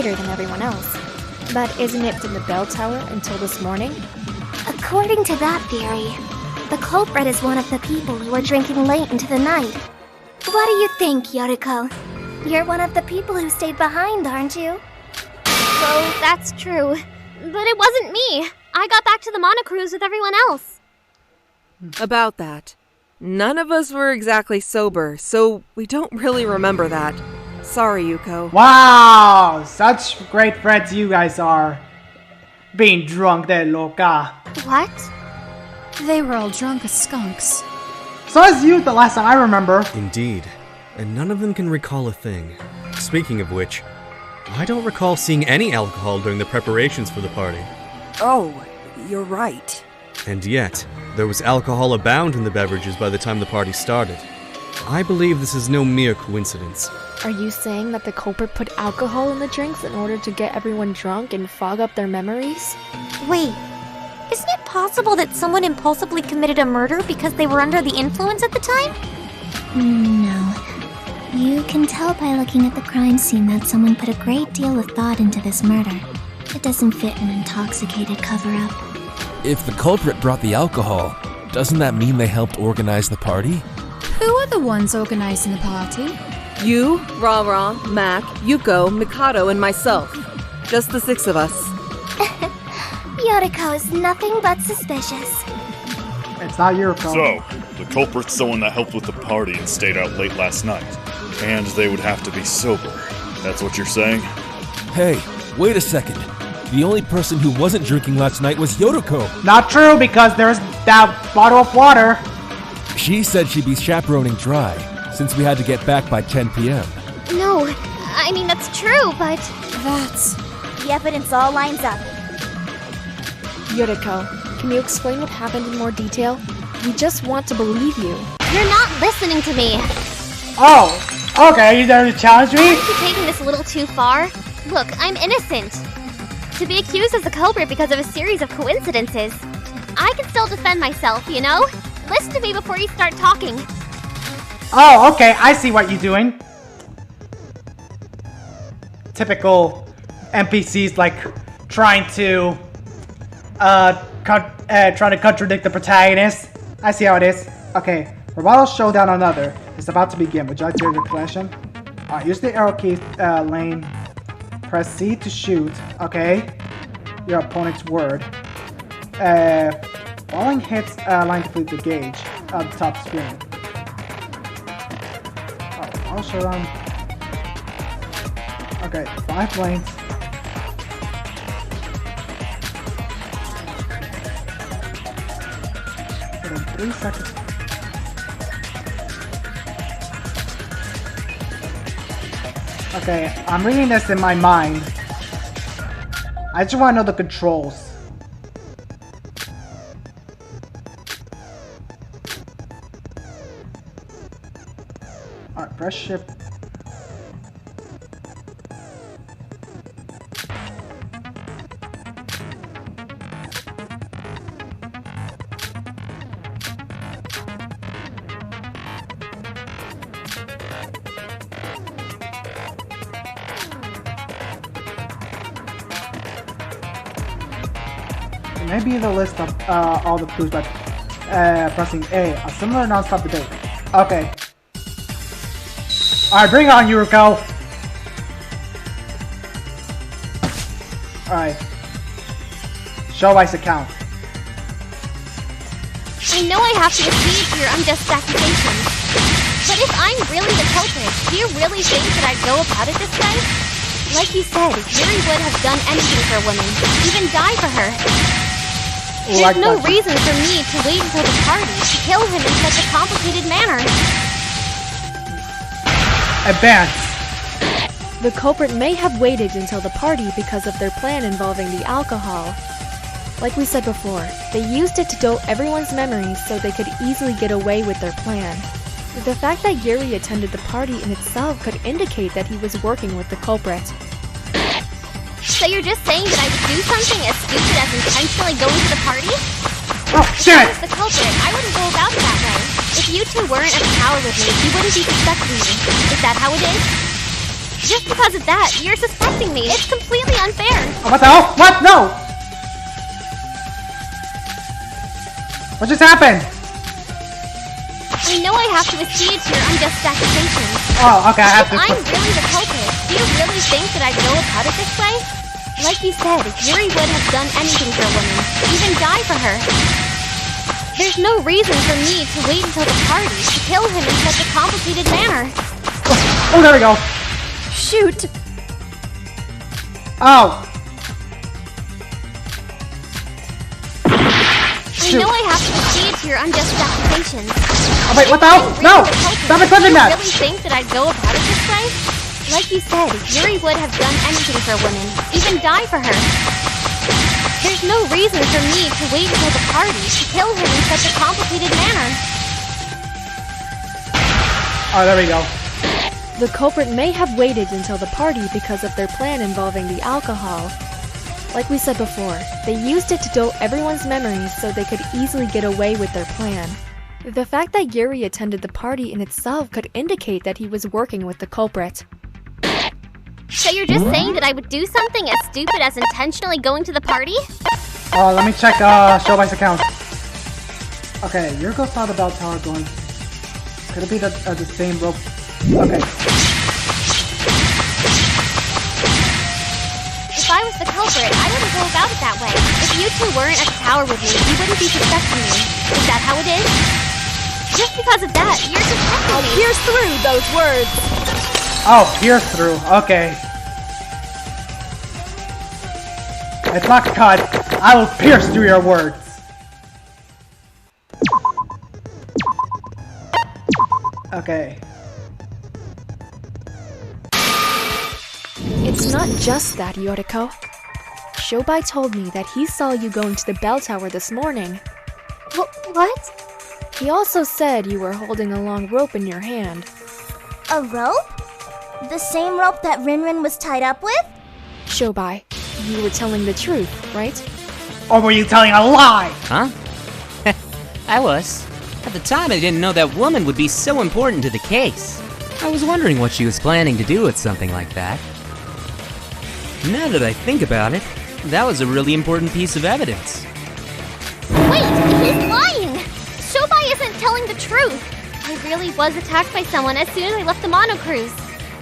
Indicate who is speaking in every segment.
Speaker 1: later than everyone else. But isn't it in the bell tower until this morning?
Speaker 2: According to that theory, the culprit is one of the people who were drinking late into the night. What do you think, Yoriko? You're one of the people who stayed behind, aren't you?
Speaker 3: Well, that's true. But it wasn't me. I got back to the monocruise with everyone else.
Speaker 4: About that. None of us were exactly sober, so we don't really remember that. Sorry, Yuko.
Speaker 5: Wow! Such great friends you guys are. Being drunk there, loca.
Speaker 3: What?
Speaker 6: They were all drunk as skunks.
Speaker 5: So as you, the last time I remember.
Speaker 7: Indeed. And none of them can recall a thing. Speaking of which, I don't recall seeing any alcohol during the preparations for the party.
Speaker 4: Oh, you're right.
Speaker 7: And yet, there was alcohol abound in the beverages by the time the party started. I believe this is no mere coincidence.
Speaker 1: Are you saying that the culprit put alcohol in the drinks in order to get everyone drunk and fog up their memories?
Speaker 2: Wait, isn't it possible that someone impulsively committed a murder because they were under the influence at the time? No. You can tell by looking at the crime scene that someone put a great deal of thought into this murder. It doesn't fit an intoxicated cover-up.
Speaker 8: If the culprit brought the alcohol, doesn't that mean they helped organize the party?
Speaker 6: Who are the ones organizing the party?
Speaker 4: You, Ra-Ra, Mac, Yuko, Mikado, and myself. Just the 6 of us.
Speaker 2: Yoriko is nothing but suspicious.
Speaker 5: It's not your fault.
Speaker 9: So, the culprit's someone that helped with the party and stayed out late last night. And they would have to be sober. That's what you're saying?
Speaker 8: Hey, wait a second. The only person who wasn't drinking last night was Yoriko.
Speaker 5: Not true, because there's that bottle of water.
Speaker 8: She said she'd be chaperoning Dry, since we had to get back by 10 p.m.
Speaker 3: No, I mean, that's true, but...
Speaker 6: That's...
Speaker 2: The evidence all lines up.
Speaker 1: Yoriko, can you explain what happened in more detail? We just want to believe you.
Speaker 3: You're not listening to me.
Speaker 5: Oh, okay, are you there to challenge me?
Speaker 3: Aren't you taking this a little too far? Look, I'm innocent. To be accused as the culprit because of a series of coincidences. I can still defend myself, you know? Listen to me before you start talking.
Speaker 5: Oh, okay, I see what you're doing. Typical NPCs, like, trying to contradict the protagonist. I see how it is. Okay, Bravado Showdown Another is about to begin. Would you like to hear your question? Use the arrow key lane. Press C to shoot. Okay. Your opponent's word. Following hits line to flip the gauge at the top screen. Bravado Showdown. Okay, 5 lanes. Within 3 seconds. Okay, I'm reading this in my mind. I just want to know the controls. Alright, press shift. Maybe the list of all the clues by pressing A. A similar non-stop debate. Okay. Alright, bring it on, Yuriko! Alright. Show Ice account.
Speaker 3: I know I have to accede to your unjust accusations. But if I'm really the culprit, do you really think that I'd go about it this way? Like you said, Yuri would have done anything for a woman, even die for her. There's no reason for me to wait until the party to kill him in such a complicated manner.
Speaker 5: Advance.
Speaker 1: The culprit may have waited until the party because of their plan involving the alcohol. Like we said before, they used it to dull everyone's memories so they could easily get away with their plan. The fact that Yuri attended the party in itself could indicate that he was working with the culprit.
Speaker 3: So you're just saying that I would do something as stupid as intentionally going to the party?
Speaker 5: Oh, shit!
Speaker 3: If I was the culprit, I wouldn't go about it that way. If you two weren't at the tower with me, you wouldn't be suspecting me. Is that how it is? Just because of that, you're suspecting me. It's completely unfair.
Speaker 5: Oh, what the hell? What? No! What just happened?
Speaker 3: I know I have to accede to your unjust accusations.
Speaker 5: Oh, okay, I have
Speaker 3: If
Speaker 5: to.
Speaker 3: I'm really the culprit, do you really think that I'd go about it this way? Like you said, Yuri would have done anything for a woman, even die for her. There's no reason for me to wait until the party to kill him in such a complicated manner.
Speaker 5: Oh, there we go.
Speaker 6: Shoot!
Speaker 5: Oh.
Speaker 3: I know I have to accede to your unjust accusations.
Speaker 5: Oh, wait, what the hell?
Speaker 3: Really
Speaker 5: No!
Speaker 3: the culprit.
Speaker 5: Stop equipping that!
Speaker 3: Do you really think that I'd go about it this way? Like you said, Yuri would have done anything for a woman, even die for her. There's no reason for me to wait until the party to kill him in such a complicated manner.
Speaker 5: Oh, there we go.
Speaker 1: The culprit may have waited until the party because of their plan involving the alcohol. Like we said before, they used it to dull everyone's memories so they could easily get away with their plan. The fact that Yuri attended the party in itself could indicate that he was working with the culprit.
Speaker 3: So you're just saying that I would do something as stupid as intentionally going to the party?
Speaker 5: Oh, let me check Showbike's account. Okay, Yuriko saw the bell tower going. Could it be the same rope? Okay.
Speaker 3: If I was the culprit, I wouldn't go about it that way. If you two weren't at the tower with me, you wouldn't be suspecting me. Is that how it is? Just because of that, you're suspecting me.
Speaker 6: Pierce through those words!
Speaker 5: Oh, pierce through. Okay. It's not cut. I will pierce through your words. Okay.
Speaker 1: It's not just that, Yoriko. Shobai told me that he saw you going to the bell tower this morning.
Speaker 2: What?
Speaker 1: He also said you were holding a long rope in your hand.
Speaker 2: A rope? The same rope that Rinrin was tied up with?
Speaker 1: Shobai, you were telling the truth, right?
Speaker 5: Or were you telling a lie?
Speaker 10: Huh? I was. At the time, I didn't know that woman would be so important to the case. I was wondering what she was planning to do with something like that. Now that I think about it, that was a really important piece of evidence.
Speaker 3: Wait, he's lying! Shobai isn't telling the truth! I really was attacked by someone as soon as I left the Mono Cruise.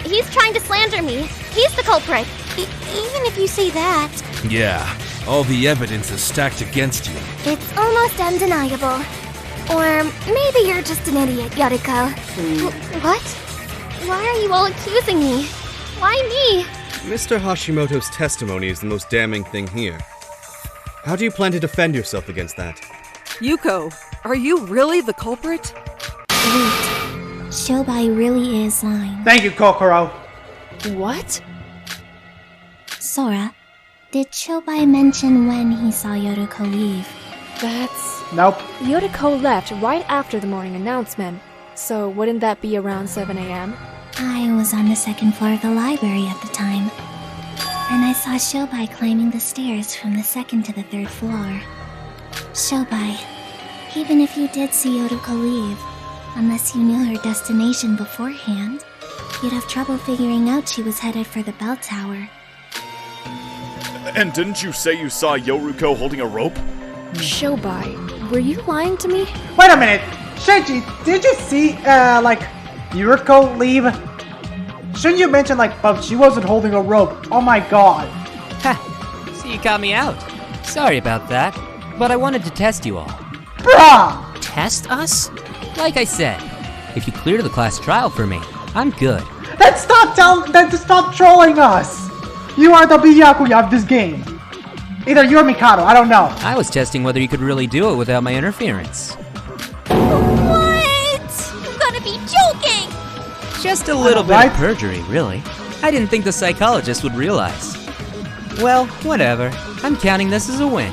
Speaker 3: He's trying to slander me. He's the culprit.
Speaker 2: Even if you say that,
Speaker 8: Yeah, all the evidence is stacked against you.
Speaker 2: it's almost undeniable. Or maybe you're just an idiot, Yoriko.
Speaker 3: What? Why are you all accusing me? Why me?
Speaker 7: Mr. Hashimoto's testimony is the most damning thing here. How do you plan to defend yourself against that?
Speaker 4: Yuko, are you really the culprit?
Speaker 2: Wait, Shobai really is lying.
Speaker 5: Thank you, Kokoro.
Speaker 1: What?
Speaker 2: Sora, did Shobai mention when he saw Yoriko leave?
Speaker 1: That's...
Speaker 5: Nope.
Speaker 1: Yoriko left right after the morning announcement, so wouldn't that be around 7 a.m.?
Speaker 2: I was on the second floor of the library at the time, and I saw Shobai climbing the stairs from the second to the third floor. Shobai, even if you did see Yoriko leave, unless you knew her destination beforehand, you'd have trouble figuring out she was headed for the bell tower.
Speaker 9: And didn't you say you saw Yoriko holding a rope?
Speaker 1: Shobai, were you lying to me?
Speaker 5: Wait a minute. Shinji, did you see, Yuriko leave? Shouldn't you mention, but she wasn't holding a rope? Oh my god.
Speaker 10: Ha! So you caught me out. Sorry about that, but I wanted to test you all.
Speaker 5: Bruh!
Speaker 10: Test us? Like I said, if you clear the class trial for me, I'm good.
Speaker 5: Then stop trolling us! You are the Byakuya of this game. Either you or Mikado, I don't know.
Speaker 10: I was testing whether you could really do it without my interference.
Speaker 3: What? You gotta be joking!
Speaker 10: Just a little bit
Speaker 5: Right?
Speaker 10: of perjury, really. I didn't think the psychologist would realize. Well, whatever. I'm counting this as a win.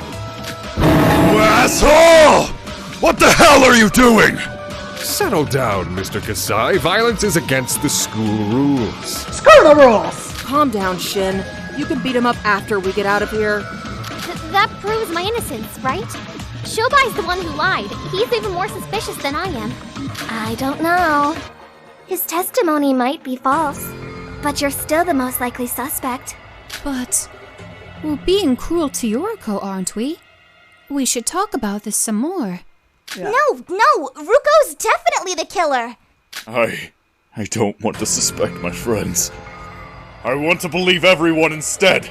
Speaker 9: You asshole! What the hell are you doing?
Speaker 11: Settle down, Mr. Kasai. Violence is against the school rules.
Speaker 5: Screw the rules!
Speaker 4: Calm down, Shin. You can beat him up after we get out of here.
Speaker 3: That proves my innocence, right? Shobai's the one who lied. He's even more suspicious than I am.
Speaker 2: I don't know. His testimony might be false, But you're still the most likely suspect.
Speaker 12: But we're being cruel to Yoriko, aren't we? We should talk about this some more.
Speaker 5: Yeah.
Speaker 2: No, Ruko's definitely the killer.
Speaker 9: I don't want to suspect my friends. I want to believe everyone instead.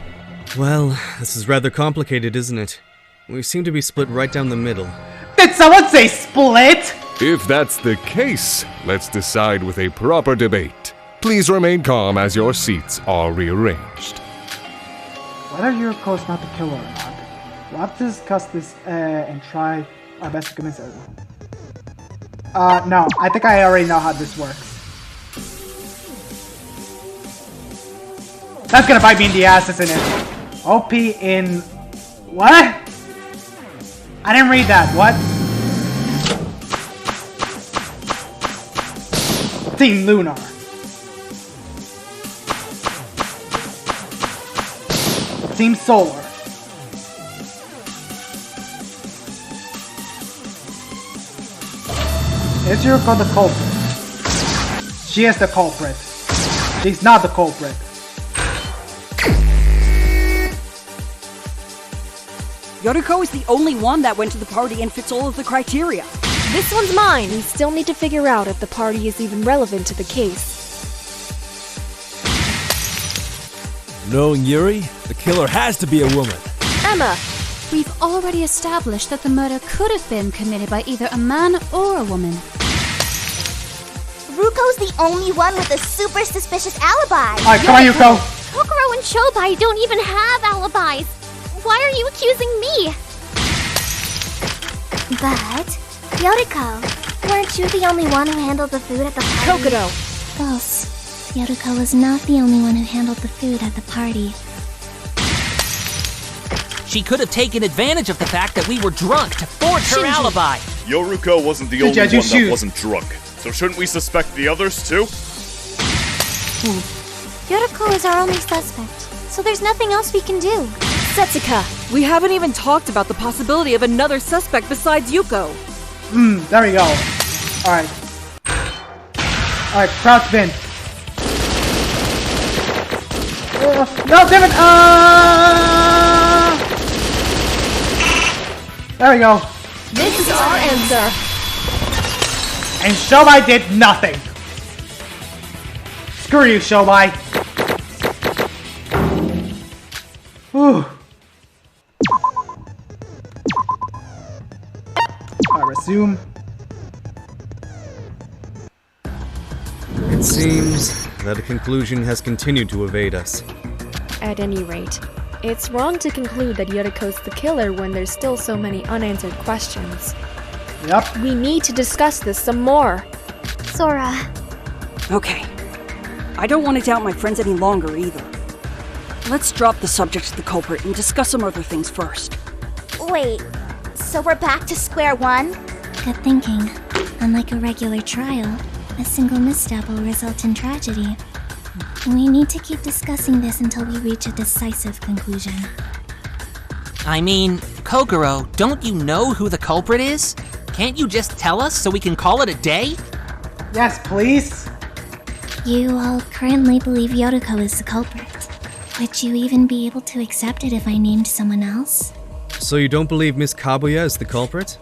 Speaker 7: Well, this is rather complicated, isn't it? We seem to be split right down the middle.
Speaker 5: Did someone say split?
Speaker 11: If that's the case, let's decide with a proper debate. Please remain calm as your seats are rearranged.
Speaker 5: Whether Yuriko is not the killer or not, we'll have to discuss this and try our best to convince everyone. No, I think I already know how this works. That's gonna bite me in the ass, isn't it? OP in... What? I didn't read that, what? Team Lunar. Team Solar. Is Yuriko the culprit? She is the culprit. She's not the culprit.
Speaker 6: Yoriko is the only one that went to the party and fits all of the criteria.
Speaker 1: This one's mine. We still need to figure out if the party is even relevant to the case.
Speaker 8: Knowing Yuri, the killer has to be a woman.
Speaker 12: Emma! We've already established that the murder could have been committed by either a man or a woman.
Speaker 2: Ruko's the only one with a super suspicious alibi.
Speaker 5: Alright, come on, Yuko.
Speaker 3: Kokoro and Shobai don't even have alibis. Why are you accusing me?
Speaker 2: But, Yoriko, weren't you the only one who handled the food at the party?
Speaker 1: Kokodo!
Speaker 2: False. Yoriko was not the only one who handled the food at the party.
Speaker 10: She could have taken advantage of the fact that we were drunk to forge her alibi.
Speaker 9: Yoruko wasn't the only one that wasn't drunk, so shouldn't we suspect the others too?
Speaker 2: Yoriko is our only suspect, so there's nothing else we can do.
Speaker 4: Setsuka, we haven't even talked about the possibility of another suspect besides Yuko.
Speaker 5: There we go. Alright. Alright, crowd spin. No, damn it! There we go.
Speaker 1: This is our answer.
Speaker 5: And Shobai did nothing. Screw you, Shobai. Whew. Alright, resume.
Speaker 7: It seems that a conclusion has continued to evade us.
Speaker 1: At any rate, it's wrong to conclude that Yoriko's the killer when there's still so many unanswered questions.
Speaker 5: Yep.
Speaker 1: We need to discuss this some more.
Speaker 2: Sora.
Speaker 6: Okay. I don't want to doubt my friends any longer either. Let's drop the subject of the culprit and discuss some other things first.
Speaker 2: Wait, so we're back to square one? Good thinking. Unlike a regular trial, a single misstep will result in tragedy. We need to keep discussing this until we reach a decisive conclusion.
Speaker 10: I mean, Kokoro, don't you know who the culprit is? Can't you just tell us so we can call it a day?
Speaker 5: Yes, please.
Speaker 2: You all currently believe Yoriko is the culprit. Would you even be able to accept it if I named someone else?
Speaker 7: So you don't believe Miss Kabuya is the culprit?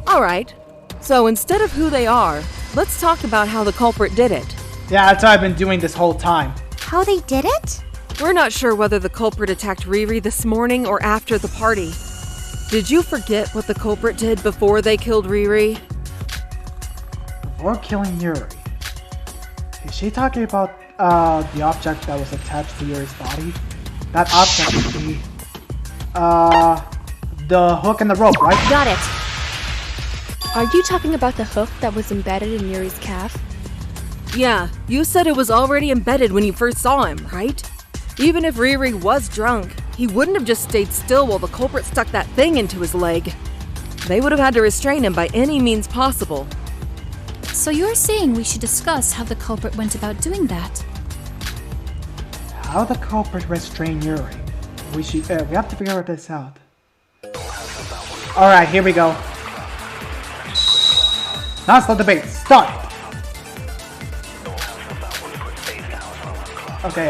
Speaker 4: Alright, so instead of who they are, let's talk about how the culprit did it.
Speaker 5: Yeah, that's what I've been doing this whole time.
Speaker 2: How they did it?
Speaker 4: We're not sure whether the culprit attacked Riri this morning or after the party. Did you forget what the culprit did before they killed Riri?
Speaker 5: Before killing Yuri. Is she talking about the object that was attached to Yuri's body? That object would be the hook and the rope, right?
Speaker 1: Got it. Are you talking about the hook that was embedded in Yuri's calf?
Speaker 4: Yeah, you said it was already embedded when you first saw him, right? Even if Riri was drunk, he wouldn't have just stayed still while the culprit stuck that thing into his leg. They would have had to restrain him by any means possible.
Speaker 12: So you're saying we should discuss how the culprit went about doing that?
Speaker 5: How the culprit restrained Yuri? We have to figure this out. Alright, here we go. Non-stop debate, start! Okay,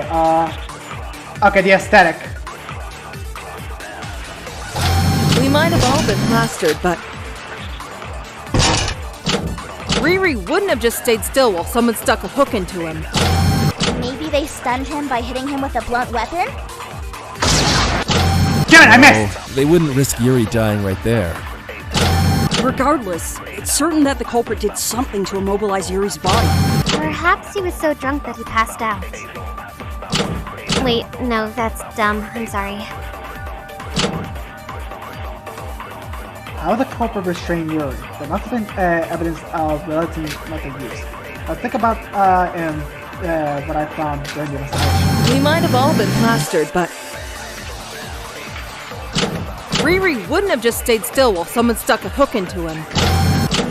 Speaker 5: okay, the aesthetic.
Speaker 4: We might have all been plastered, but Riri wouldn't have just stayed still while someone stuck a hook into him.
Speaker 3: Maybe they stunned him by hitting him with a blunt weapon?
Speaker 5: Damn it, I missed!
Speaker 8: They wouldn't risk Yuri dying right there.
Speaker 6: Regardless, it's certain that the culprit did something to immobilize Yuri's body.
Speaker 3: Perhaps he was so drunk that he passed out. Wait, no, that's dumb. I'm sorry.
Speaker 5: How would the culprit restrain Yuri? There must have been evidence of relative method use. Think about what I found during the investigation.
Speaker 4: We might have all been plastered, but Riri wouldn't have just stayed still while someone stuck a hook into him.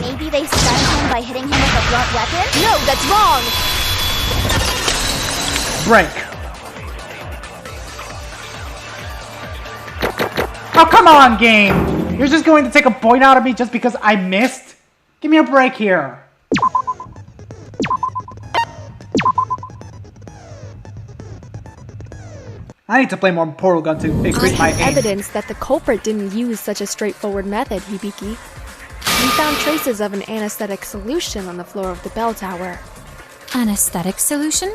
Speaker 3: Maybe they stunned him by hitting him with a blunt weapon? No, that's wrong!
Speaker 5: Break. Oh, come on, game! You're just going to take a point out of me just because I missed? Give me a break here. I need to play more Portal Gun to increase my aim.
Speaker 1: Evidence that the culprit didn't use such a straightforward method, Hibiki. We found traces of an anesthetic solution on the floor of the bell tower.
Speaker 12: Anesthetic solution?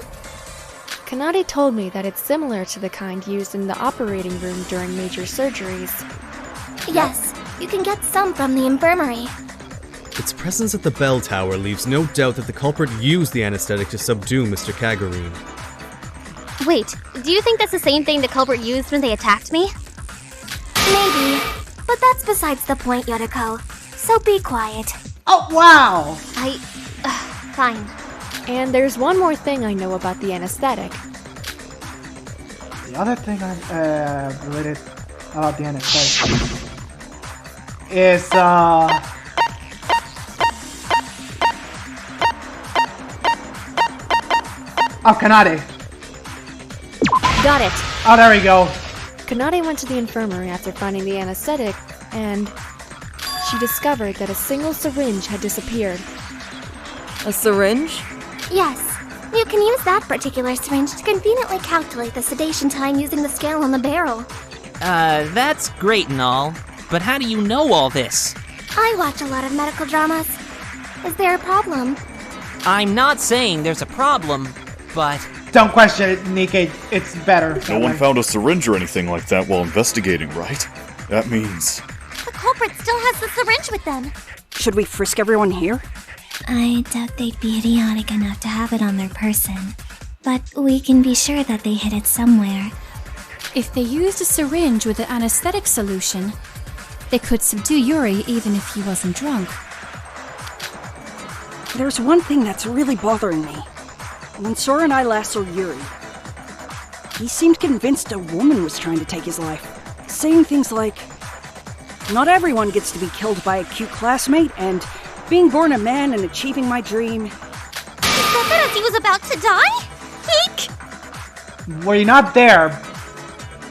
Speaker 1: Kanade told me that it's similar to the kind used in the operating room during major surgeries.
Speaker 2: Yes, you can get some from the infirmary.
Speaker 7: Its presence at the bell tower leaves no doubt that the culprit used the anesthetic to subdue Mr. Kagurine.
Speaker 3: Wait, do you think that's the same thing the culprit used when they attacked me?
Speaker 2: Maybe, but that's besides the point, Yotoko. So be quiet.
Speaker 5: Oh, wow!
Speaker 3: Fine.
Speaker 1: And there's one more thing I know about the anesthetic.
Speaker 5: The other thing I related about the anesthetic is oh, Kanade.
Speaker 1: Got it!
Speaker 5: Oh, there we go.
Speaker 1: Kanade went to the infirmary after finding the anesthetic, and she discovered that a single syringe had disappeared.
Speaker 4: A syringe?
Speaker 2: Yes, you can use that particular syringe to conveniently calculate the sedation time using the scale on the barrel.
Speaker 10: That's great and all, but how do you know all this?
Speaker 2: I watch a lot of medical dramas. Is there a problem?
Speaker 10: I'm not saying there's a problem, but...
Speaker 5: Don't question it, Nikkei. It's better.
Speaker 9: No one found a syringe or anything like that while investigating, right? That means...
Speaker 2: The culprit still has the syringe with them.
Speaker 6: Should we frisk everyone here?
Speaker 2: I doubt they'd be idiotic enough to have it on their person. But we can be sure that they hid it somewhere.
Speaker 12: If they used a syringe with the anesthetic solution, they could subdue Yuri even if he wasn't drunk.
Speaker 6: There's one thing that's really bothering me. When Sora and I last saw Yuri, he seemed convinced a woman was trying to take his life, saying things like, "Not everyone gets to be killed by a cute classmate," and "Being born a man and achieving my dream."
Speaker 2: He said that as he was about to die? Eek!
Speaker 5: Were you not there?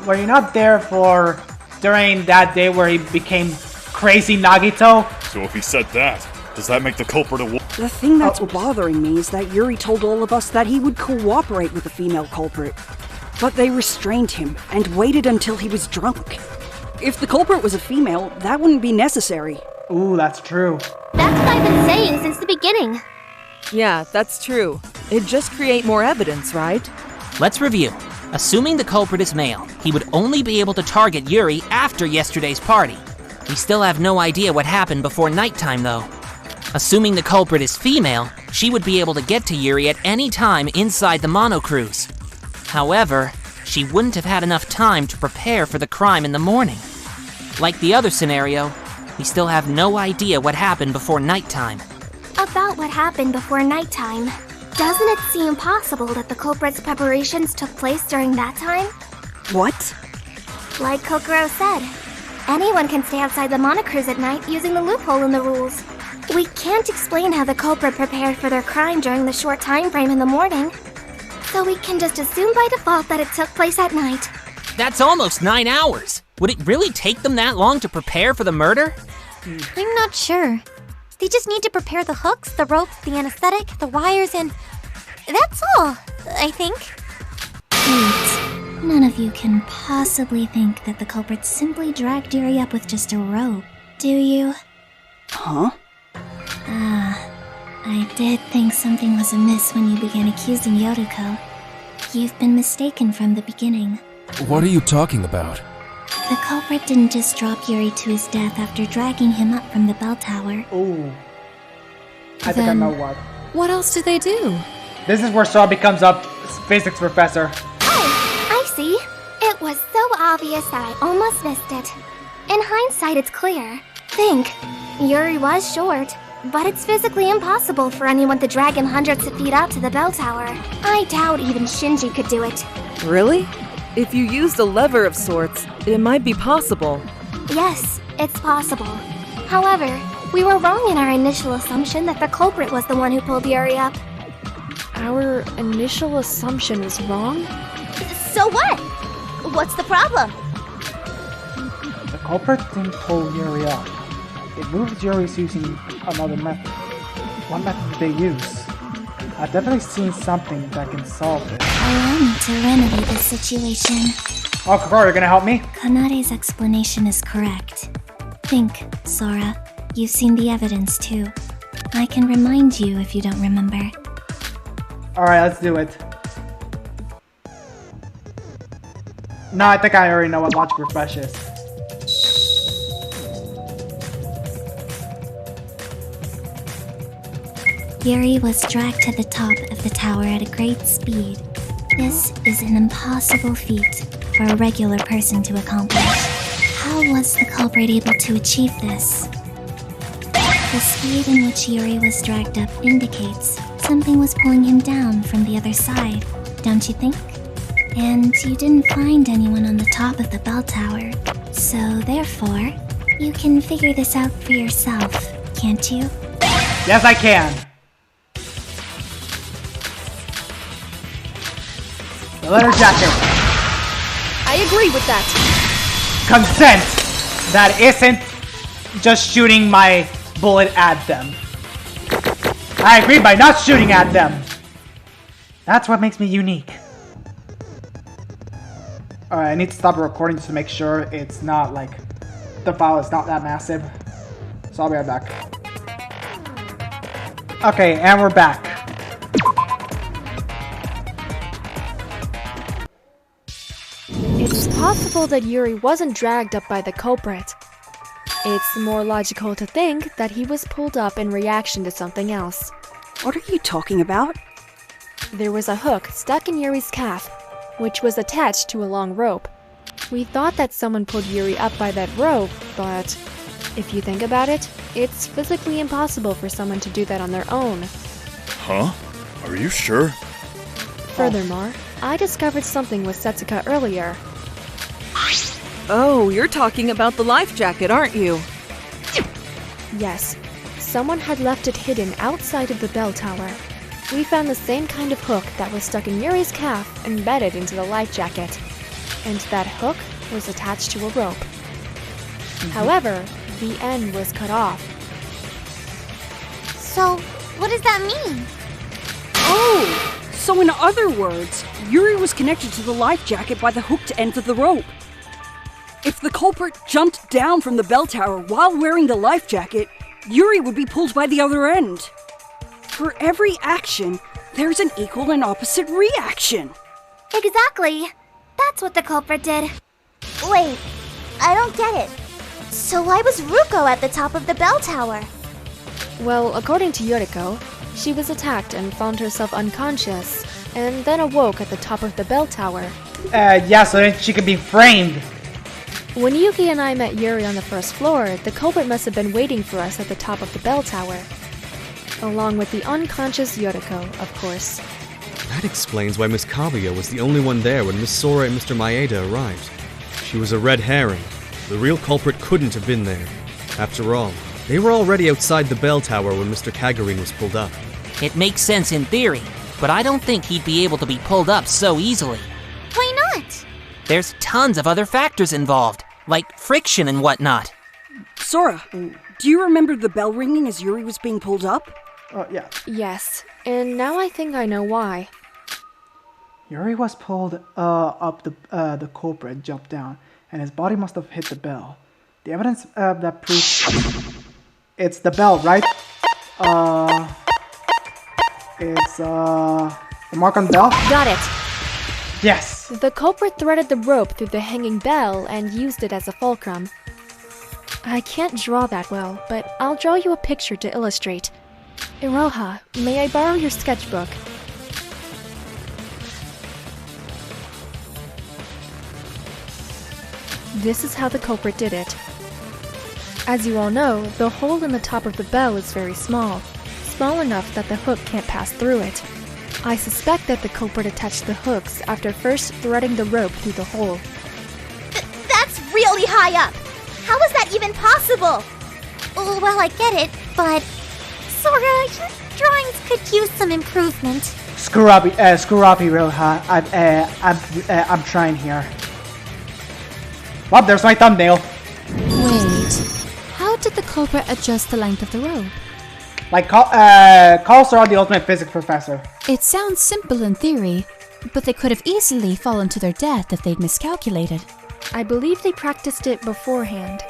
Speaker 5: Were you not there for during that day where he became crazy Nagito?
Speaker 9: So if he said that, does that make the culprit a woman?
Speaker 6: The thing that's bothering me is that Yuri told all of us that he would cooperate with the female culprit. But they restrained him and waited until he was drunk. If the culprit was a female, that wouldn't be necessary.
Speaker 5: Ooh, that's true.
Speaker 3: That's what I've been saying since the beginning.
Speaker 4: Yeah, that's true. It'd just create more evidence, right?
Speaker 10: Let's review. Assuming the culprit is male, he would only be able to target Yuri after yesterday's party. We still have no idea what happened before nighttime, though. Assuming the culprit is female, she would be able to get to Yuri at any time inside the monocruise. However, she wouldn't have had enough time to prepare for the crime in the morning. Like the other scenario, we still have no idea what happened before nighttime.
Speaker 2: About what happened before nighttime. Doesn't it seem possible that the culprit's preparations took place during that time?
Speaker 6: What?
Speaker 2: Like Kokoro said, anyone can stay outside the monocruise at night using the loophole in the rules. We can't explain how the culprit prepared for their crime during the short time frame in the morning. So we can just assume by default that it took place at night.
Speaker 10: That's almost 9 hours! Would it really take them that long to prepare for the murder?
Speaker 2: I'm not sure. They just need to prepare the hooks, the ropes, the anesthetic, the wires, and... that's all, I think. Wait, none of you can possibly think that the culprit simply dragged Yuri up with just a rope, do you?
Speaker 6: Huh?
Speaker 2: I did think something was amiss when you began accusing Yotoko. You've been mistaken from the beginning.
Speaker 8: What are you talking about?
Speaker 2: The culprit didn't just drop Yuri to his death after dragging him up from the bell tower.
Speaker 5: Ooh. I think I know what.
Speaker 12: What else did they do?
Speaker 5: This is where Sora becomes a physics professor.
Speaker 3: Oh, I see. It was so obvious that I almost missed it. In hindsight, it's clear. Think. Yuri was short, but it's physically impossible for anyone to drag him hundreds of feet up to the bell tower. I doubt even Shinji could do it.
Speaker 4: Really? If you used a lever of sorts, it might be possible.
Speaker 3: Yes, it's possible. However, we were wrong in our initial assumption that the culprit was the one who pulled Yuri up.
Speaker 1: Our initial assumption was wrong?
Speaker 3: So what? What's the problem?
Speaker 5: The culprit didn't pull Yuri up. It moved Yuri's using another method. What method did they use? I've definitely seen something that can solve it.
Speaker 2: Allow me to remedy this situation.
Speaker 5: Oh, Kokoro, you're gonna help me?
Speaker 2: Kanade's explanation is correct. Think, Sora. You've seen the evidence too. I can remind you if you don't remember.
Speaker 5: Alright, let's do it. No, I think I already know what logic refresh is.
Speaker 2: Yuri was dragged to the top of the tower at a great speed. This is an impossible feat for a regular person to accomplish. How was the culprit able to achieve this? The speed in which Yuri was dragged up indicates something was pulling him down from the other side, don't you think? And you didn't find anyone on the top of the bell tower, so therefore, you can figure this out for yourself, can't you?
Speaker 5: Yes, I can. The letter jacket.
Speaker 1: I agree with that.
Speaker 5: Consent. That isn't just shooting my bullet at them. I agree by not shooting at them. That's what makes me unique. Alright, I need to stop the recording just to make sure it's not like the file is not that massive. So I'll be right back. Okay, and we're back.
Speaker 1: It's possible that Yuri wasn't dragged up by the culprit. It's more logical to think that he was pulled up in reaction to something else.
Speaker 6: What are you talking about?
Speaker 1: There was a hook stuck in Yuri's calf, which was attached to a long rope. We thought that someone pulled Yuri up by that rope, but if you think about it, it's physically impossible for someone to do that on their own.
Speaker 9: Huh? Are you sure?
Speaker 1: Furthermore, I discovered something with Setsuka earlier.
Speaker 4: Oh, you're talking about the life jacket, aren't you?
Speaker 1: Yes, someone had left it hidden outside of the bell tower. We found the same kind of hook that was stuck in Yuri's calf embedded into the life jacket. And that hook was attached to a rope. However, the end was cut off.
Speaker 3: So, what does that mean?
Speaker 6: Oh! So in other words, Yuri was connected to the life jacket by the hooked end of the rope. If the culprit jumped down from the bell tower while wearing the life jacket, Yuri would be pulled by the other end. For every action, there's an equal and opposite reaction.
Speaker 3: Exactly. That's what the culprit did. Wait, I don't get it. So why was Ruko at the top of the bell tower?
Speaker 1: Well, according to Yoriko, she was attacked and found herself unconscious, and then awoke at the top of the bell tower.
Speaker 5: Yeah, so then she could be framed.
Speaker 1: When Yuki and I met Yuri on the first floor, the culprit must have been waiting for us at the top of the bell tower. Along with the unconscious Yoriko, of course.
Speaker 7: That explains why Miss Kaguya was the only one there when Miss Sora and Mr. Maeda arrived. She was a red herring. The real culprit couldn't have been there. After all, they were already outside the bell tower when Mr. Kagurine was pulled up.
Speaker 10: It makes sense in theory, but I don't think he'd be able to be pulled up so easily.
Speaker 3: Why not?
Speaker 10: There's tons of other factors involved, like friction and whatnot.
Speaker 6: Sora, do you remember the bell ringing as Yuri was being pulled up?
Speaker 5: Oh, yeah.
Speaker 1: Yes, and now I think I know why.
Speaker 5: Yuri was pulled up the culprit and jumped down, and his body must have hit the bell. The evidence that proves it's the bell, right? It's the mark on the bell?
Speaker 1: Got it!
Speaker 5: Yes!
Speaker 1: The culprit threaded the rope through the hanging bell and used it as a fulcrum. I can't draw that well, but I'll draw you a picture to illustrate. Iroha, may I borrow your sketchbook? This is how the culprit did it. As you all know, the hole in the top of the bell is very small enough that the hook can't pass through it. I suspect that the culprit attached the hooks after first threading the rope through the hole.
Speaker 3: That's really high up! How is that even possible? Well, I get it, but... Sora, your drawings could use some improvement.
Speaker 5: Screw up, Iroha. I'm trying here. Well, there's my thumbnail.
Speaker 12: Wait, how did the culprit adjust the length of the rope?
Speaker 5: Like, call Sora the Ultimate Physics professor.
Speaker 12: It sounds simple in theory, but they could have easily fallen to their death if they'd miscalculated.
Speaker 1: I believe they practiced it beforehand.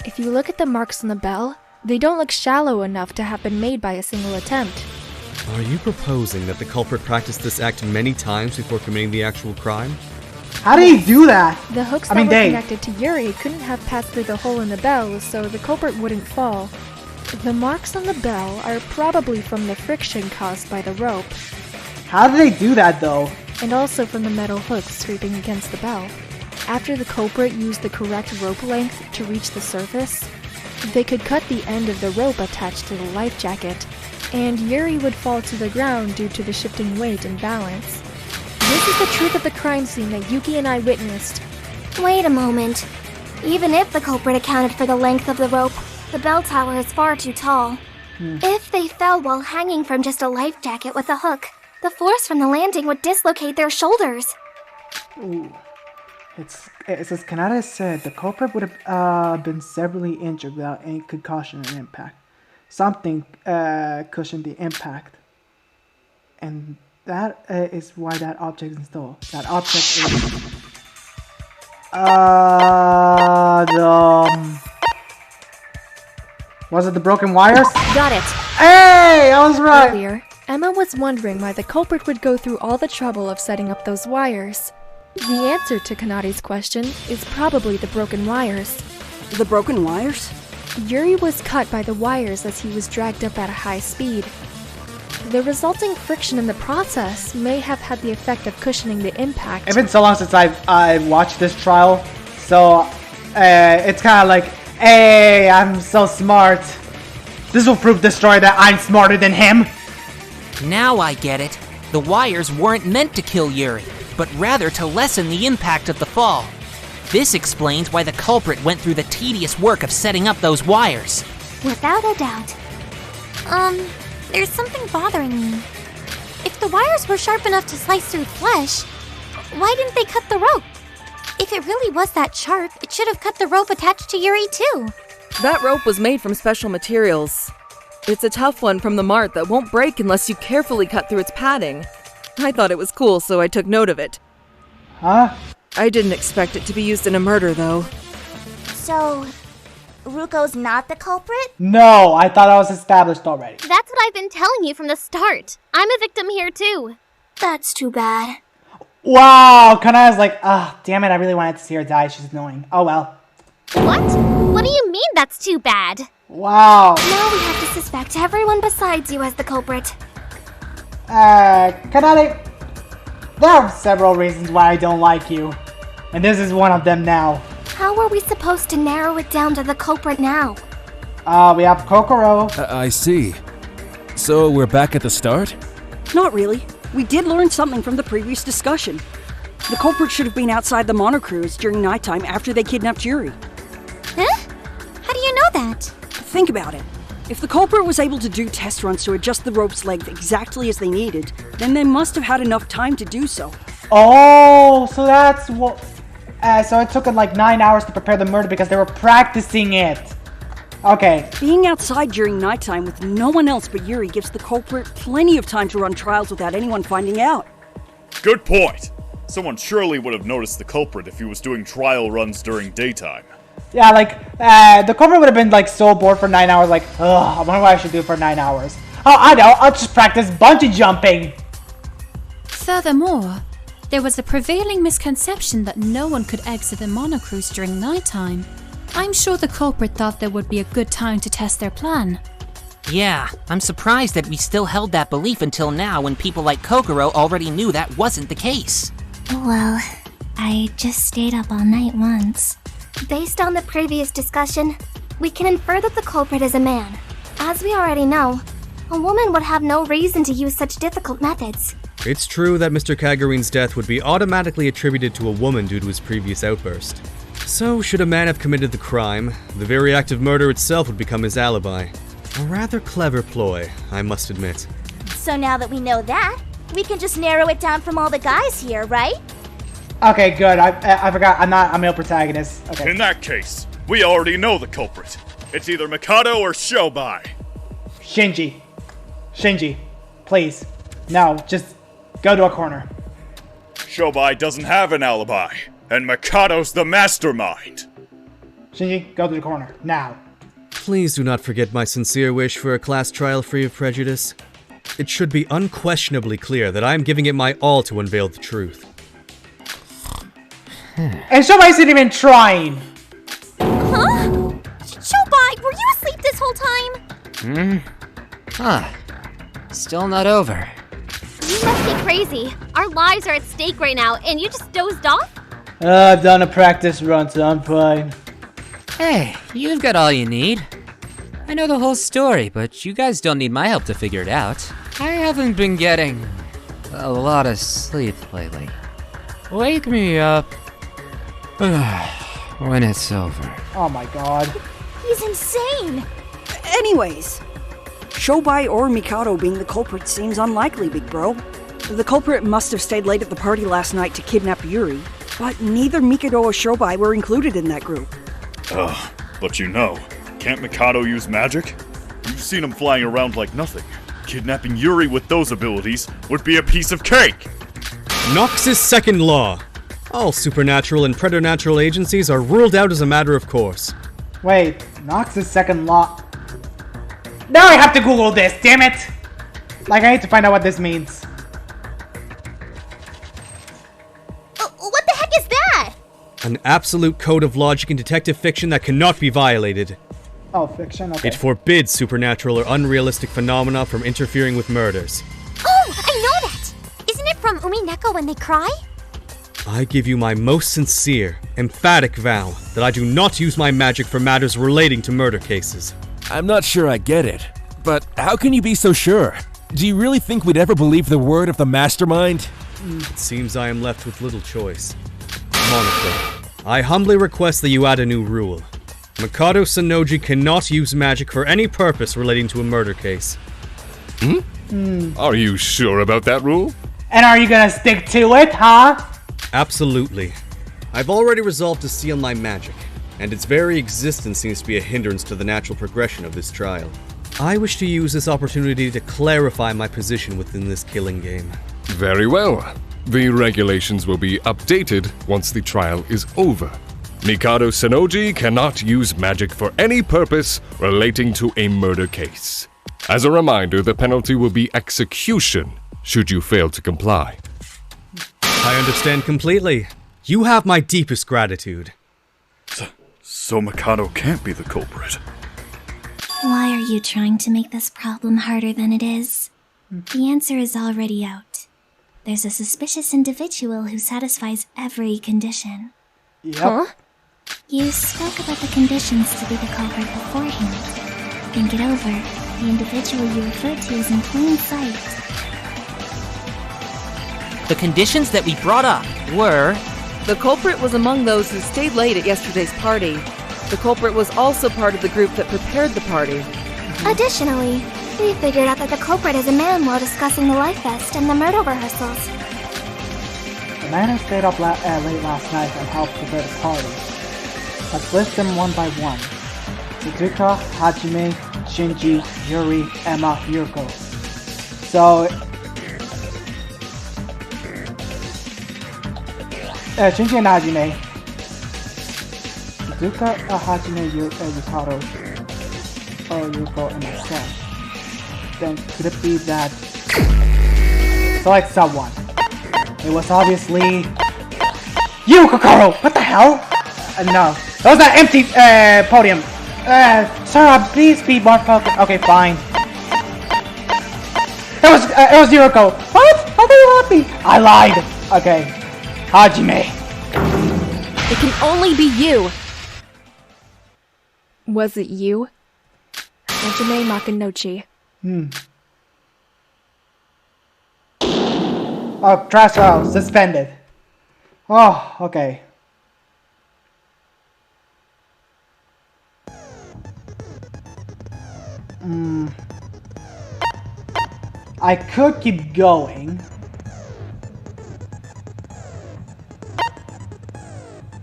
Speaker 1: If you look at the marks on the bell, they don't look shallow enough to have been made by a single attempt.
Speaker 7: Are you proposing that the culprit practiced this act many times before committing the actual crime?
Speaker 5: How did he do that?
Speaker 1: The hooks that were connected to Yuri couldn't have passed through the hole in the bell, so the culprit wouldn't fall. The marks on the bell are probably from the friction caused by the rope.
Speaker 5: How did they do that, though?
Speaker 1: And also from the metal hooks scraping against the bell. After the culprit used the correct rope length to reach the surface, they could cut the end of the rope attached to the life jacket, and Yuri would fall to the ground due to the shifting weight and balance. This is the truth of the crime scene that Yuki and I witnessed.
Speaker 2: Wait a moment. Even if the culprit accounted for the length of the rope, the bell tower is far too tall. If they fell while hanging from just a life jacket with a hook, the force from the landing would dislocate their shoulders.
Speaker 5: Ooh. It says, Kanata said the culprit would have been severely injured without any concussion and impact. Something cushioned the impact. And that is why that object is stolen. That object is... Was it the broken wires?
Speaker 1: Got it!
Speaker 5: Hey! I was right!
Speaker 1: Earlier, Emma was wondering why the culprit would go through all the trouble of setting up those wires. The answer to Kanati's question is probably the broken wires.
Speaker 6: The broken wires?
Speaker 1: Yuri was cut by the wires as he was dragged up at a high speed. The resulting friction in the process may have had the effect of cushioning the impact.
Speaker 5: It's been so long since I've watched this trial, so it's kind of like, hey, I'm so smart. This will prove this story that I'm smarter than him.
Speaker 10: Now I get it. The wires weren't meant to kill Yuri, but rather to lessen the impact of the fall. This explains why the culprit went through the tedious work of setting up those wires.
Speaker 2: Without a doubt. There's something bothering me. If the wires were sharp enough to slice through flesh, why didn't they cut the rope? If it really was that sharp, it should have cut the rope attached to Yuri too.
Speaker 4: That rope was made from special materials. It's a tough one from the mart that won't break unless you carefully cut through its padding. I thought it was cool, so I took note of it.
Speaker 5: Huh?
Speaker 4: I didn't expect it to be used in a murder, though.
Speaker 3: So, Ruko's not the culprit?
Speaker 5: No, I thought I was established already.
Speaker 3: That's what I've been telling you from the start. I'm a victim here too.
Speaker 2: That's too bad.
Speaker 5: Wow, Kanata's like, damn it, I really wanted to see her die. She's annoying. Oh well.
Speaker 3: What? What do you mean that's too bad?
Speaker 5: Wow.
Speaker 2: Now we have to suspect everyone besides you as the culprit.
Speaker 5: Kanata, there are several reasons why I don't like you. And this is one of them now.
Speaker 2: How are we supposed to narrow it down to the culprit now?
Speaker 5: We have Kokoro.
Speaker 8: I see. So we're back at the start?
Speaker 6: Not really. We did learn something from the previous discussion. The culprit should have been outside the monocruise during nighttime after they kidnapped Yuri.
Speaker 2: Huh? How do you know that?
Speaker 6: Think about it. If the culprit was able to do test runs to adjust the rope's length exactly as they needed, then they must have had enough time to do so.
Speaker 5: Oh, so that's what... so it took them like 9 hours to prepare the murder because they were practicing it. Okay.
Speaker 6: Being outside during nighttime with no one else but Yuri gives the culprit plenty of time to run trials without anyone finding out.
Speaker 9: Good point. Someone surely would have noticed the culprit if he was doing trial runs during daytime.
Speaker 5: Yeah, like, the culprit would have been, like, so bored for 9 hours, like, ugh, I wonder what I should do for 9 hours. Oh, I know, I'll just practice bungee jumping.
Speaker 12: Furthermore, there was a prevailing misconception that no one could exit the monocruise during nighttime. I'm sure the culprit thought there would be a good time to test their plan.
Speaker 10: Yeah, I'm surprised that we still held that belief until now when people like Kokoro already knew that wasn't the case.
Speaker 2: Well, I just stayed up all night once.
Speaker 3: Based on the previous discussion, we can infer that the culprit is a man. As we already know, a woman would have no reason to use such difficult methods.
Speaker 7: It's true that Mr. Kagurine's death would be automatically attributed to a woman due to his previous outburst. So, should a man have committed the crime, the very act of murder itself would become his alibi. A rather clever ploy, I must admit.
Speaker 13: So now that we know that, we can just narrow it down from all the guys here, right?
Speaker 5: Okay, good. I forgot, I'm not a male protagonist. Okay.
Speaker 9: In that case, we already know the culprit. It's either Mikado or Shobai.
Speaker 5: Shinji, please. No, just go to a corner.
Speaker 9: Shobai doesn't have an alibi, and Mikado's the mastermind.
Speaker 5: Shinji, go to the corner, now.
Speaker 7: Please do not forget my sincere wish for a class trial free of prejudice. It should be unquestionably clear that I am giving it my all to unveil the truth.
Speaker 5: And Shobai isn't even trying!
Speaker 13: Huh? Shobai, were you asleep this whole time?
Speaker 10: Still not over.
Speaker 3: You must be crazy. Our lives are at stake right now, and you just dozed off?
Speaker 5: I've done a practice run, so I'm fine.
Speaker 10: Hey, you've got all you need. I know the whole story, but you guys don't need my help to figure it out. I haven't been getting a lot of sleep lately. Wake me up when it's over.
Speaker 5: Oh my god.
Speaker 13: He's insane!
Speaker 6: Anyways, Shobai or Mikado being the culprit seems unlikely, big bro. The culprit must have stayed late at the party last night to kidnap Yuri, but neither Mikado or Shobai were included in that group.
Speaker 9: But you know, can't Mikado use magic? You've seen him flying around like nothing. Kidnapping Yuri with those abilities would be a piece of cake!
Speaker 7: Nox's second law. All supernatural and preternatural agencies are ruled out as a matter of course.
Speaker 5: Wait, Nox's second law... Now I have to Google this, damn it! Like, I need to find out what this means.
Speaker 13: What the heck is that?
Speaker 7: An absolute code of logic in detective fiction that cannot be violated.
Speaker 5: Oh, fiction, okay.
Speaker 7: It forbids supernatural or unrealistic phenomena from interfering with murders.
Speaker 13: Oh, I know that! Isn't it from Umineko when they cry?
Speaker 7: I give you my most sincere, emphatic vow that I do not use my magic for matters relating to murder cases.
Speaker 8: I'm not sure I get it, but how can you be so sure? Do you really think we'd ever believe the word of the mastermind?
Speaker 7: It seems I am left with little choice. Monaco, I humbly request that you add a new rule. Mikado Sanoji cannot use magic for any purpose relating to a murder case.
Speaker 11: Are you sure about that rule?
Speaker 5: And are you gonna stick to it, huh?
Speaker 7: Absolutely. I've already resolved to seal my magic, and its very existence seems to be a hindrance to the natural progression of this trial. I wish to use this opportunity to clarify my position within this killing game.
Speaker 11: Very well. The regulations will be updated once the trial is over. Mikado Sanoji cannot use magic for any purpose relating to a murder case. As a reminder, the penalty will be execution should you fail to comply.
Speaker 7: I understand completely. You have my deepest gratitude.
Speaker 9: So Mikado can't be the culprit.
Speaker 2: Why are you trying to make this problem harder than it is? The answer is already out. There's a suspicious individual who satisfies every condition.
Speaker 5: Yep.
Speaker 13: Huh?
Speaker 2: You spoke about the conditions to be the culprit beforehand. Think it over. The individual you referred to is in plain sight.
Speaker 10: The conditions that we brought up were...
Speaker 4: The culprit was among those who stayed late at yesterday's party. The culprit was also part of the group that prepared the party.
Speaker 3: Additionally, we figured out that the culprit is a man while discussing the Life Fest and the murder rehearsals.
Speaker 5: The man who stayed up late last night and helped prepare the party. Let's list them one by one. Suzuka, Hajime, Shinji, Yuri, Emma, Yuriko. So... Shinji and Hajime. Suzuka, Hajime, Yukaro, or Yuko, and myself. Then could it be that... Select someone. It was obviously... You, Kokoro! What the hell? No. That was that empty podium. Sora, please be more focused. Okay, fine. It was Yuriko. What? How can you help me? I lied. Okay. Hajime.
Speaker 1: It can only be you. Was it you? Hajime Makunochi.
Speaker 5: Oh, trash out. Suspended. Oh, okay. I could keep going.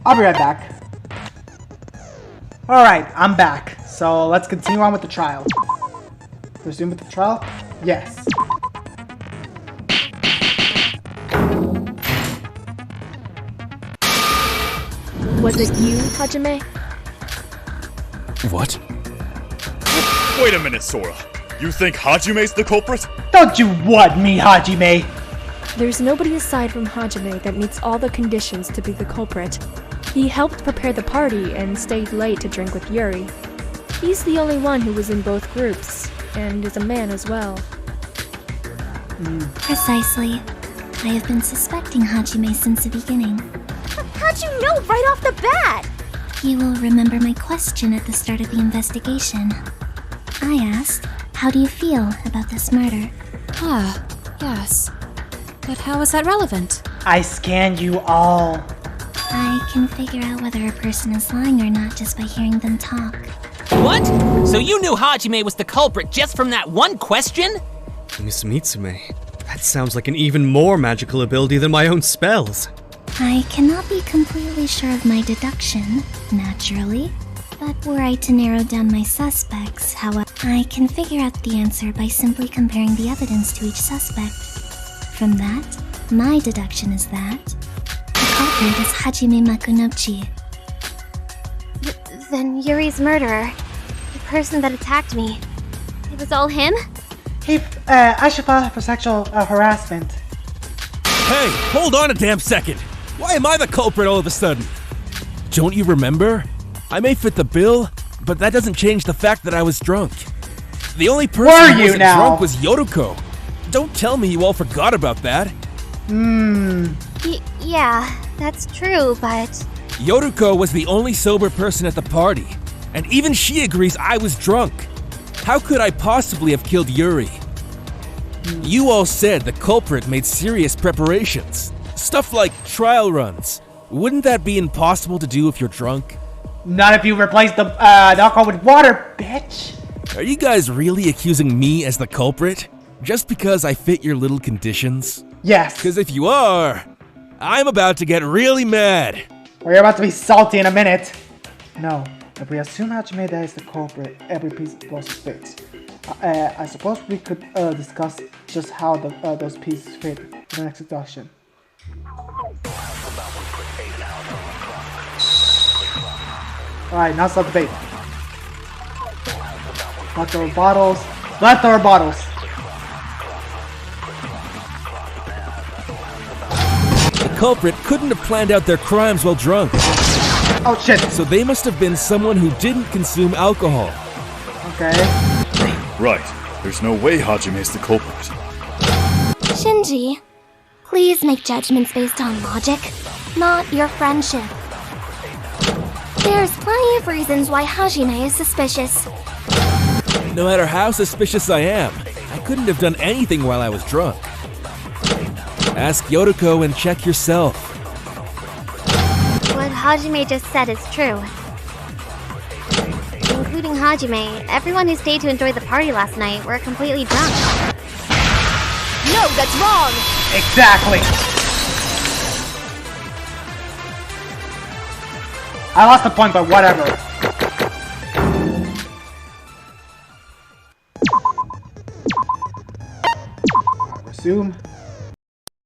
Speaker 5: I'll be right back. Alright, I'm back. So let's continue on with the trial. Resume with the trial? Yes.
Speaker 1: Was it you, Hajime?
Speaker 8: What?
Speaker 9: Wait a minute, Sora. You think Hajime's the culprit?
Speaker 5: Don't you want me, Hajime?
Speaker 1: There's nobody aside from Hajime that meets all the conditions to be the culprit. He helped prepare the party and stayed late to drink with Yuri. He's the only one who was in both groups, and is a man as well.
Speaker 2: Precisely. I have been suspecting Hajime since the beginning.
Speaker 13: How'd you know right off the bat?
Speaker 2: You will remember my question at the start of the investigation. I asked, how do you feel about this murder?
Speaker 12: Ah, yes. But how is that relevant?
Speaker 5: I scanned you all.
Speaker 2: I can figure out whether a person is lying or not just by hearing them talk.
Speaker 10: What? So you knew Hajime was the culprit just from that one question?
Speaker 7: Miss Mitsume, that sounds like an even more magical ability than my own spells.
Speaker 2: I cannot be completely sure of my deduction, naturally. But were I to narrow down my suspects, however, I can figure out the answer by simply comparing the evidence to each suspect. From that, my deduction is that the culprit is Hajime Makunochi.
Speaker 3: Then Yuri's murderer, the person that attacked me, it was all him?
Speaker 5: I should file for sexual harassment.
Speaker 8: Hey, hold on a damn second! Why am I the culprit all of a sudden? Don't you remember? I may fit the bill, but that doesn't change the fact that I was drunk. The only person who wasn't drunk was Yoriko. Don't tell me you all forgot about that.
Speaker 3: Yeah, that's true, but...
Speaker 8: Yoriko was the only sober person at the party, and even she agrees I was drunk. How could I possibly have killed Yuri? You all said the culprit made serious preparations. Stuff like trial runs. Wouldn't that be impossible to do if you're drunk?
Speaker 5: Not if you replace the alcohol with water, bitch.
Speaker 8: Are you guys really accusing me as the culprit? Just because I fit your little conditions?
Speaker 5: Yes.
Speaker 8: Because if you are, I'm about to get really mad.
Speaker 5: Or you're about to be salty in a minute. No, if we assume Hajime that is the culprit, every piece goes fit. I suppose we could discuss just how those pieces fit in the next discussion. Alright, now start the debate. Leftover bottles. Leftover bottles.
Speaker 8: The culprit couldn't have planned out their crimes while drunk.
Speaker 5: Oh shit.
Speaker 8: So they must have been someone who didn't consume alcohol.
Speaker 5: Okay.
Speaker 9: Right. There's no way Hajime's the culprit.
Speaker 2: Shinji, please make judgments based on logic, not your friendship. There's plenty of reasons why Hajime is suspicious.
Speaker 8: No matter how suspicious I am, I couldn't have done anything while I was drunk. Ask Yoriko and check yourself.
Speaker 3: What Hajime just said is true. Including Hajime, everyone who stayed to enjoy the party last night were completely drunk.
Speaker 13: No, that's wrong!
Speaker 5: Exactly. I lost the point, but whatever. Resume.